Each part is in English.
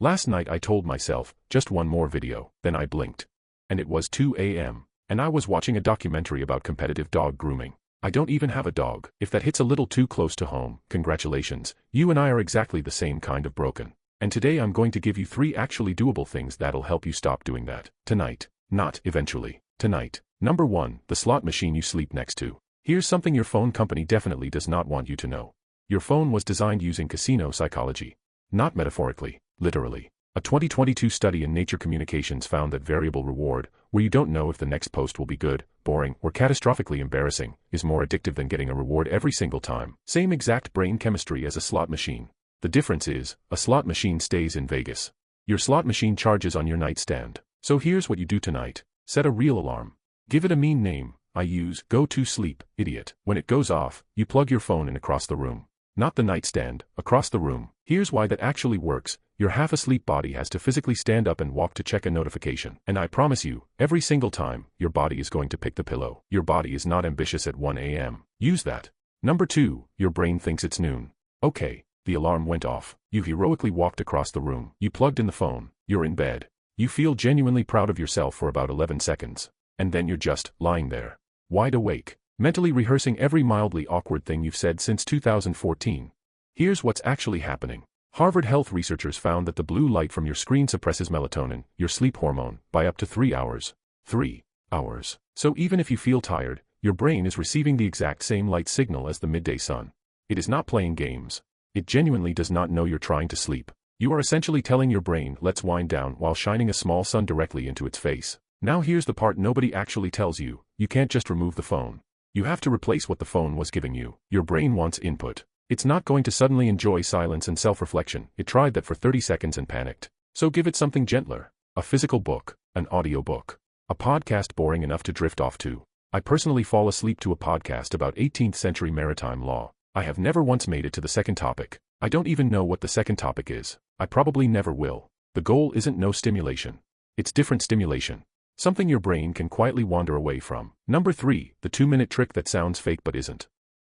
Last night I told myself, just one more video, then I blinked. And it was 2 a.m. And I was watching a documentary about competitive dog grooming. I don't even have a dog. If that hits a little too close to home, congratulations, you and I are exactly the same kind of broken. And today I'm going to give you 3 actually doable things that'll help you stop doing that. Tonight. Not eventually. Tonight. Number 1, the slot machine you sleep next to. Here's something your phone company definitely does not want you to know. Your phone was designed using casino psychology. Not metaphorically, literally. A 2022 study in Nature Communications found that variable reward, where you don't know if the next post will be good, boring, or catastrophically embarrassing, is more addictive than getting a reward every single time. Same exact brain chemistry as a slot machine. The difference is, a slot machine stays in Vegas. Your slot machine charges on your nightstand. So here's what you do tonight. Set a real alarm. Give it a mean name. I use go to sleep, idiot. When it goes off, you plug your phone in across the room. Not the nightstand, across the room. Here's why that actually works. Your half-asleep body has to physically stand up and walk to check a notification. And I promise you, every single time, your body is going to pick the pillow. Your body is not ambitious at 1 a.m. Use that. Number 2, your brain thinks it's noon. Okay, the alarm went off. You heroically walked across the room. You plugged in the phone. You're in bed. You feel genuinely proud of yourself for about 11 seconds. And then you're just lying there. Wide awake. Mentally rehearsing every mildly awkward thing you've said since 2014. Here's what's actually happening. Harvard health researchers found that the blue light from your screen suppresses melatonin, your sleep hormone, by up to 3 hours. 3 hours. So even if you feel tired, your brain is receiving the exact same light signal as the midday sun. It is not playing games. It genuinely does not know you're trying to sleep. You are essentially telling your brain, let's wind down, while shining a small sun directly into its face. Now here's the part nobody actually tells you. You can't just remove the phone. You have to replace what the phone was giving you. Your brain wants input. It's not going to suddenly enjoy silence and self-reflection. It tried that for 30 seconds and panicked. So give it something gentler. A physical book, an audio book, a podcast boring enough to drift off to. I personally fall asleep to a podcast about 18th century maritime law. I have never once made it to the second topic. I don't even know what the second topic is. I probably never will. The goal isn't no stimulation. It's different stimulation. Something your brain can quietly wander away from. Number 3, the 2-minute trick that sounds fake but isn't.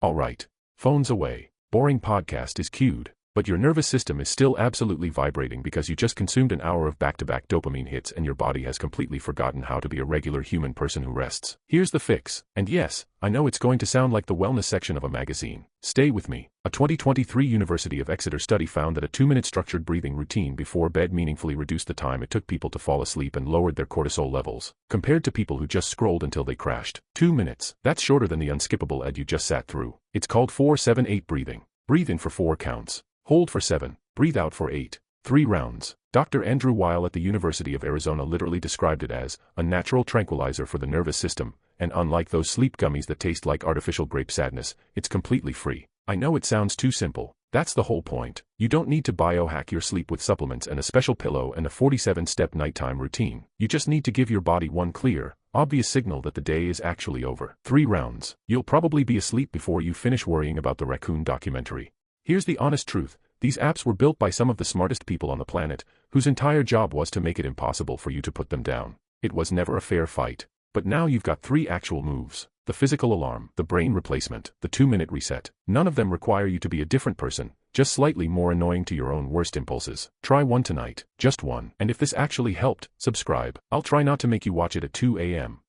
Alright. Phones away. Boring podcast is cued, but your nervous system is still absolutely vibrating because you just consumed an hour of back-to-back dopamine hits and your body has completely forgotten how to be a regular human person who rests. Here's the fix. And yes, I know it's going to sound like the wellness section of a magazine. Stay with me. A 2023 University of Exeter study found that a 2-minute structured breathing routine before bed meaningfully reduced the time it took people to fall asleep and lowered their cortisol levels, compared to people who just scrolled until they crashed. 2 minutes. That's shorter than the unskippable ad you just sat through. It's called 4-7-8 breathing. Breathe in for 4 counts. Hold for 7. Breathe out for 8. 3 rounds. Dr. Andrew Weil at the University of Arizona literally described it as a natural tranquilizer for the nervous system, and unlike those sleep gummies that taste like artificial grape sadness, it's completely free. I know it sounds too simple. That's the whole point. You don't need to biohack your sleep with supplements and a special pillow and a 47-step nighttime routine. You just need to give your body one clear, obvious signal that the day is actually over. 3 rounds. You'll probably be asleep before you finish worrying about the raccoon documentary. Here's the honest truth. These apps were built by some of the smartest people on the planet, whose entire job was to make it impossible for you to put them down. It was never a fair fight. But now you've got 3 actual moves. The physical alarm, the brain replacement, the 2-minute reset. None of them require you to be a different person, just slightly more annoying to your own worst impulses. Try one tonight. Just one. And if this actually helped, subscribe. I'll try not to make you watch it at 2 a.m.